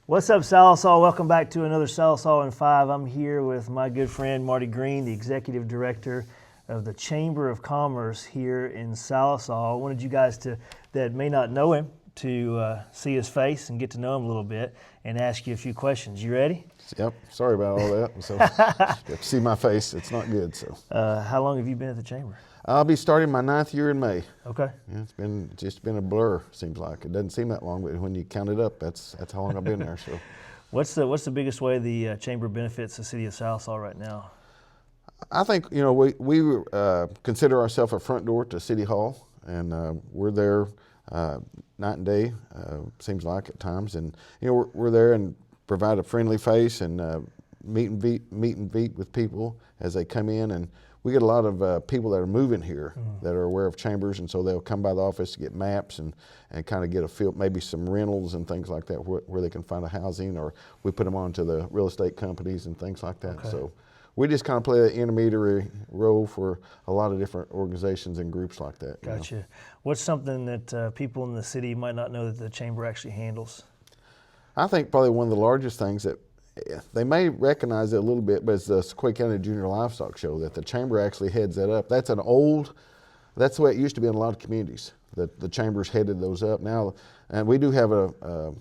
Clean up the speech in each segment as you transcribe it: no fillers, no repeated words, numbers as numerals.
What's up, Sallisaw? Welcome back to another Sallisaw in 5. I'm here with my good friend Marty Green, the Executive Director of the Chamber of Commerce here in Sallisaw. I wanted you guys that may not know him to see his face and get to know him a little bit and ask you a few questions. You ready? Yep. Sorry about all that. So, you have to see my face. It's not good. So. How long have you been at the Chamber? I'll be starting my 9th year in May. Okay. Yeah, it's just been a blur. Seems like it doesn't seem that long, but when you count it up, that's how long I've been there. So. What's the biggest way the Chamber benefits the city of Sallisaw right now? I think we consider ourselves a front door to City Hall, and we're there night and day. Seems like at times, and we're there and provide a friendly face and meet and beat with people as they come in, and we get a lot of people that are moving here that are aware of chambers, and so they'll come by the office to get maps and kind of get a feel, maybe some rentals and things like that where they can find a housing, or we put them on to the real estate companies and things like that. Okay. So we just kind of play an intermediary role for a lot of different organizations and groups like that. Gotcha. What's something that people in the city might not know that the Chamber actually handles? I think probably one of the largest things that they may recognize it a little bit, but it's the Sequoia County Junior Livestock Show that the Chamber actually heads that up. That's the way it used to be in a lot of communities, that the Chamber's headed those up now. And we do have a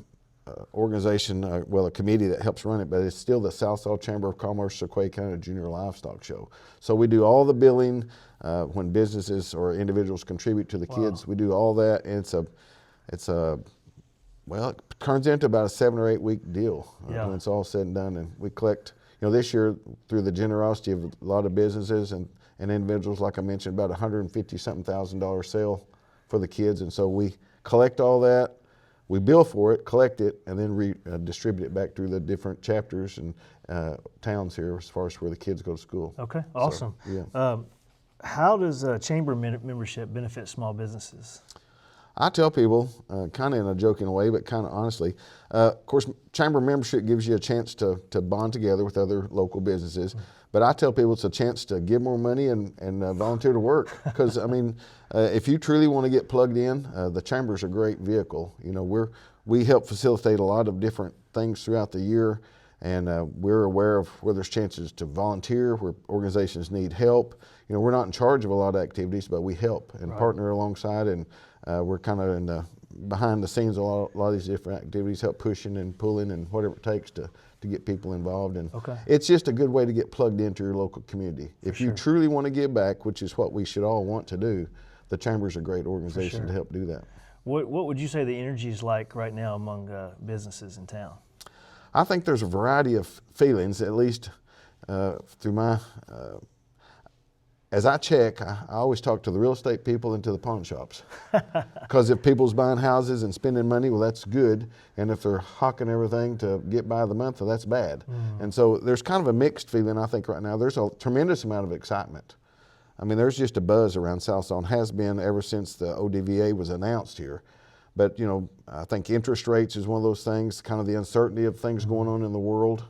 organization, a committee that helps run it, but it's still the Sallisaw Chamber of Commerce Sequoia County Junior Livestock Show. So we do all the billing when businesses or individuals contribute to the kids. We do all that, and it turns into about a 7 or 8 week deal when it's all said and done. And we collect, this year through the generosity of a lot of businesses and individuals, like I mentioned, about $150,000 sale for the kids. And so we collect all that, we bill for it, collect it, and then distribute it back through the different chapters and towns here as far as where the kids go to school. Okay, awesome. So, yeah. How does Chamber membership benefit small businesses? I tell people, kind of in a joking way, but kind of honestly, of course, Chamber membership gives you a chance to bond together with other local businesses. But I tell people it's a chance to give more money and volunteer to work. Because, if you truly want to get plugged in, the Chamber's a great vehicle. We help facilitate a lot of different things throughout the year, and we're aware of where there's chances to volunteer, where organizations need help. We're not in charge of a lot of activities, but we help and partner alongside, and we're kind of behind the scenes of a lot of these different activities, help pushing and pulling and whatever it takes to get people involved. And it's just a good way to get plugged into your local community. If you truly want to give back, which is what we should all want to do, the Chamber's a great organization to help do that. What would you say the energy is like right now among businesses in town? I think there's a variety of feelings, at least through my as I check, I always talk to the real estate people and to the pawn shops. Because if people's buying houses and spending money, well, that's good. And if they're hawking everything to get by the month, well, that's bad. And so there's kind of a mixed feeling, I think, right now. There's a tremendous amount of excitement. There's just a buzz around Sallisaw, and has been ever since the ODVA was announced here. But, I think interest rates is one of those things, kind of the uncertainty of things going on in the world.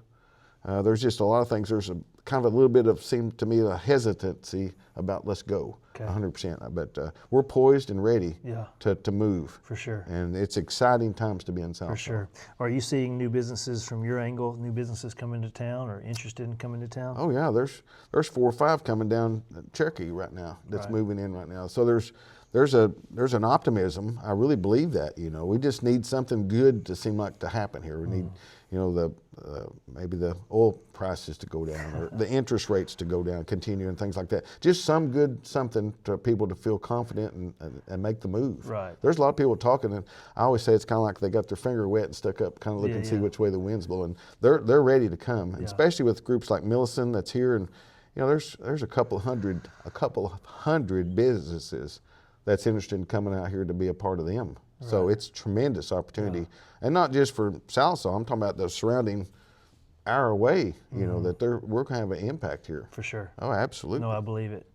There's just a lot of things. There's kind of a little bit of, seemed to me, a hesitancy about let's go, 100%. But we're poised and ready to move. For sure. And it's exciting times to be in Sallisaw. For sure. Are you seeing new businesses from your angle, new businesses coming to town or interested in coming to town? Oh yeah, there's 4 or 5 coming down Cherokee right now that's moving in right now. So there's an optimism. I really believe that. We just need something good to seem like to happen here. We need maybe the oil prices to go down, or the interest rates to go down, continue, and things like that. Just something to people to feel confident and make the move. Right. There's a lot of people talking, and I always say it's kind of like they got their finger wet and stuck up, kind of looking to see which way the wind's blowing. They're ready to come, and especially with groups like Millicent that's here, and there's a couple of hundred businesses that's interested in coming out here to be a part of them. Right. So it's a tremendous opportunity. And not just for Sallisaw, I'm talking about the surrounding hour away, that we're going to have an impact here. For sure. Oh, absolutely. No, I believe it.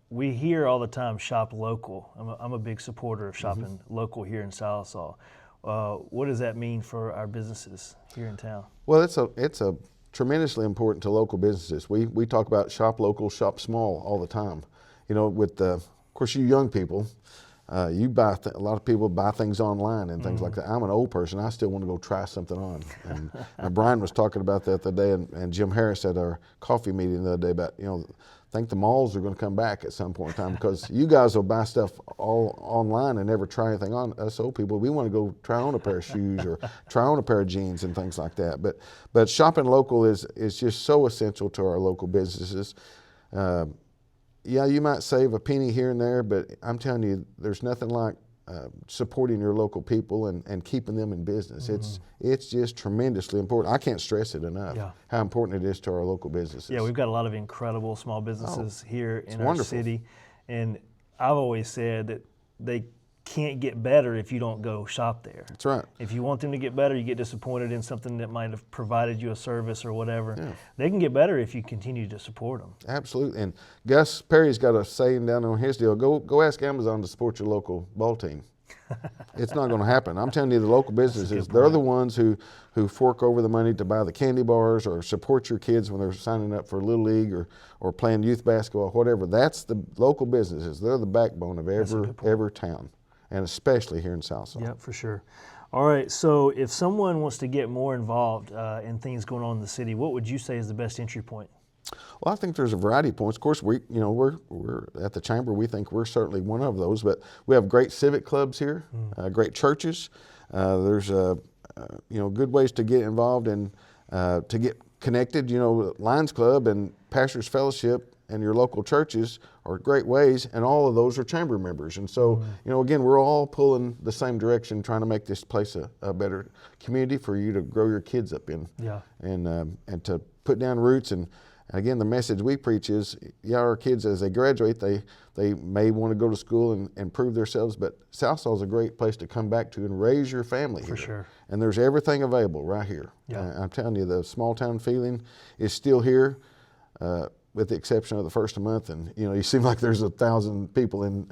We hear all the time, shop local. I'm a big supporter of shopping local here in Sallisaw. What does that mean for our businesses here in town? Well, it's a tremendously important to local businesses. We talk about shop local, shop small all the time. Of course, you young people, you buy a lot of people buy things online and things like that. I'm an old person. I still want to go try something on. And Brian was talking about that the other day, and Jim Harris at our coffee meeting the other day about, I think the malls are going to come back at some point in time, because you guys will buy stuff all online and never try anything on. Us old people, we want to go try on a pair of shoes or try on a pair of jeans and things like that. But shopping local is just so essential to our local businesses. Yeah, you might save a penny here and there, but I'm telling you, there's nothing like supporting your local people and keeping them in business. It's just tremendously important. I can't stress it enough how important it is to our local businesses. Yeah, we've got a lot of incredible small businesses here in our city, and I've always said that they can't get better if you don't go shop there. That's right. If you want them to get better, you get disappointed in something that might have provided you a service or whatever. Yeah. They can get better if you continue to support them. Absolutely. And Gus Perry's got a saying down on his deal, go ask Amazon to support your local ball team. It's not going to happen. I'm telling you, the local businesses, they're the ones who fork over the money to buy the candy bars or support your kids when they're signing up for Little League or playing youth basketball, whatever. That's the local businesses. They're the backbone of every town, and especially here in Sallisaw. Yeah, for sure. All right, so if someone wants to get more involved in things going on in the city, what would you say is the best entry point? Well, I think there's a variety of points. Of course, we're at the Chamber. We think we're certainly one of those, but we have great civic clubs here, great churches. There's good ways to get involved and to get connected. Lions Club and Pastors Fellowship and your local churches are great ways, and all of those are Chamber members. And so, again, we're all pulling the same direction, trying to make this place a better community for you to grow your kids up in. Yeah. And to put down roots. And again, the message we preach is, our kids, as they graduate, they may want to go to school and prove themselves, but Sallisaw is a great place to come back to and raise your family here. For sure. And there's everything available right here. Yeah. I'm telling you, the small town feeling is still here, with the exception of the first of the month. And, you seem like there's 1,000 people in,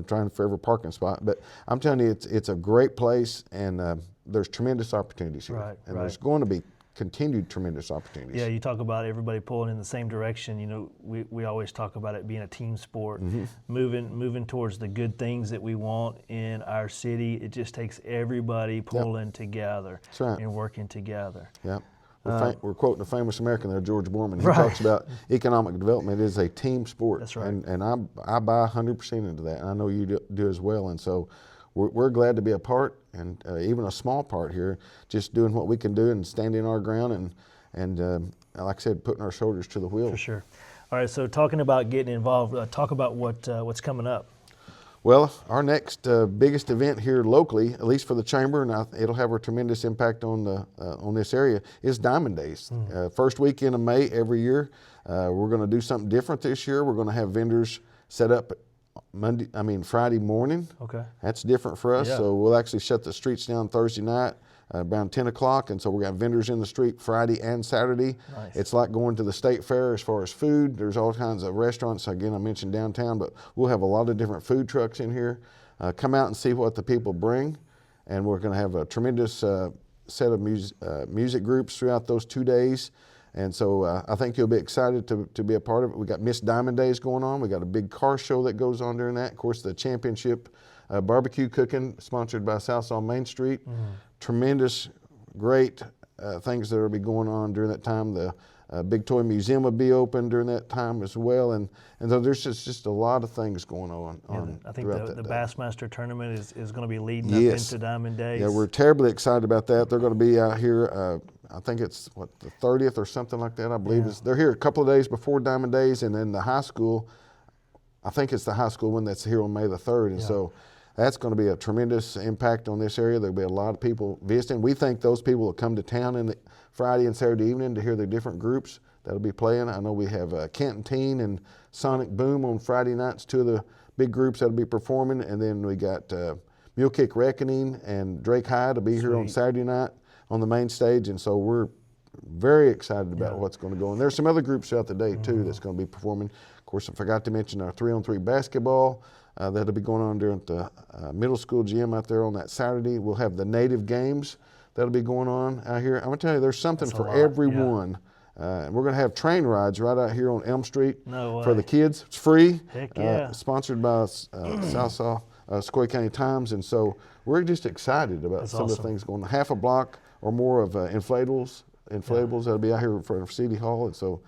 trying for every parking spot. But I'm telling you, it's a great place, and there's tremendous opportunities here. Right, and there's going to be continued tremendous opportunities. Yeah, you talk about everybody pulling in the same direction. We always talk about it being a team sport, moving towards the good things that we want in our city. It just takes everybody pulling together and working together. Yeah. We're quoting a famous American there, George Borman. He talks about economic development is a team sport. That's right. And I buy 100% into that, and I know you do as well. And so we're glad to be a part, and even a small part here, just doing what we can do and standing our ground and like I said, putting our shoulders to the wheel. For sure. All right, so talking about getting involved, talk about what's coming up. Well, our next biggest event here locally, at least for the Chamber, and it'll have a tremendous impact on this area, is Diamond Daze. First weekend of May every year. We're going to do something different this year. We're going to have vendors set up Friday morning. Okay. That's different for us. Yeah. So we'll actually shut the streets down Thursday night around 10 o'clock, and so we're going to have vendors in the street Friday and Saturday. Nice. It's like going to the state fair as far as food. There's all kinds of restaurants. Again, I mentioned downtown, but we'll have a lot of different food trucks in here. Come out and see what the people bring, and we're going to have a tremendous set of music groups throughout those 2 days. And so I think you'll be excited to be a part of it. We got Miss Diamond Days going on. We got a big car show that goes on during that. Of course, the championship barbecue cooking sponsored by Sallisaw Main Street. Tremendous, great things that will be going on during that time. The Big Toy Museum will be open during that time as well. And so there's just a lot of things going on. I think the Bassmaster Tournament is going to be leading up into Diamond Days. Yeah, we're terribly excited about that. They're going to be out here, I think it's, the 30th or something like that, I believe. They're here a couple of days before Diamond Days, and then the high school, I think it's the high school one that's here on May the 3rd. And so that's going to be a tremendous impact on this area. There'll be a lot of people visiting. We think those people will come to town in the Friday and Saturday evening to hear the different groups that'll be playing. I know we have Canton Teen and Sonic Boom on Friday nights, two of the big groups that'll be performing. And then we got Mule Kick Reckoning and Drake High to be here on Saturday night on the main stage. And so we're very excited about what's going to go on. There's some other groups throughout the day too that's going to be performing. Of course, I forgot to mention our 3-on-3 basketball. That'll be going on during the middle school gym out there on that Saturday. We'll have the Native Games that'll be going on out here. I'm going to tell you, there's something for everyone. And we're going to have train rides right out here on Elm Street for the kids. It's free. Heck yeah. Sponsored by Sallisaw Sequoia County Times, and so we're just excited about That's some of awesome. the things going on. Half a block or more of inflatables that'll be out here for City Hall, and so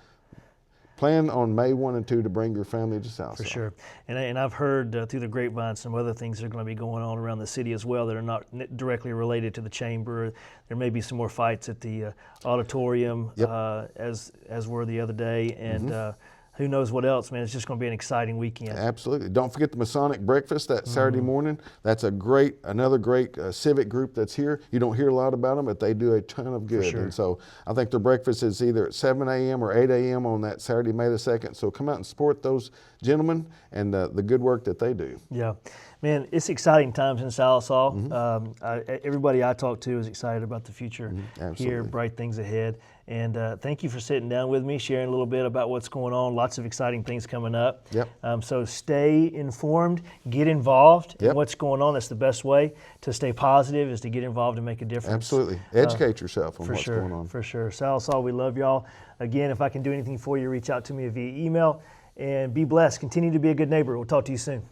plan on May 1 and 2 to bring your family to Sallisaw. For sure. And I've heard through the grapevine some other things that are going to be going on around the city as well that are not directly related to the chamber. There may be some more fights at the auditorium, as were the other day, and who knows what else, man. It's just going to be an exciting weekend. Absolutely. Don't forget the Masonic breakfast that Saturday morning. That's another great civic group that's here. You don't hear a lot about them, but they do a ton of good. sure. And so I think their breakfast is either at 7 a.m. or 8 a.m. on that Saturday, May the 2nd. So come out and support those gentlemen and the good work that they do. Yeah. Man, it's exciting times in Sallisaw. Everybody I talk to is excited about the future here, bright things ahead. And thank you for sitting down with me, sharing a little bit about what's going on. Lots of exciting things coming up. Yep. So stay informed, get involved in Yep. what's going on. That's the best way to stay positive, is to get involved and make a difference. Absolutely. Educate yourself on what's going on. For sure. Sallisaw, we love y'all. Again, if I can do anything for you, reach out to me via email. And be blessed. Continue to be a good neighbor. We'll talk to you soon.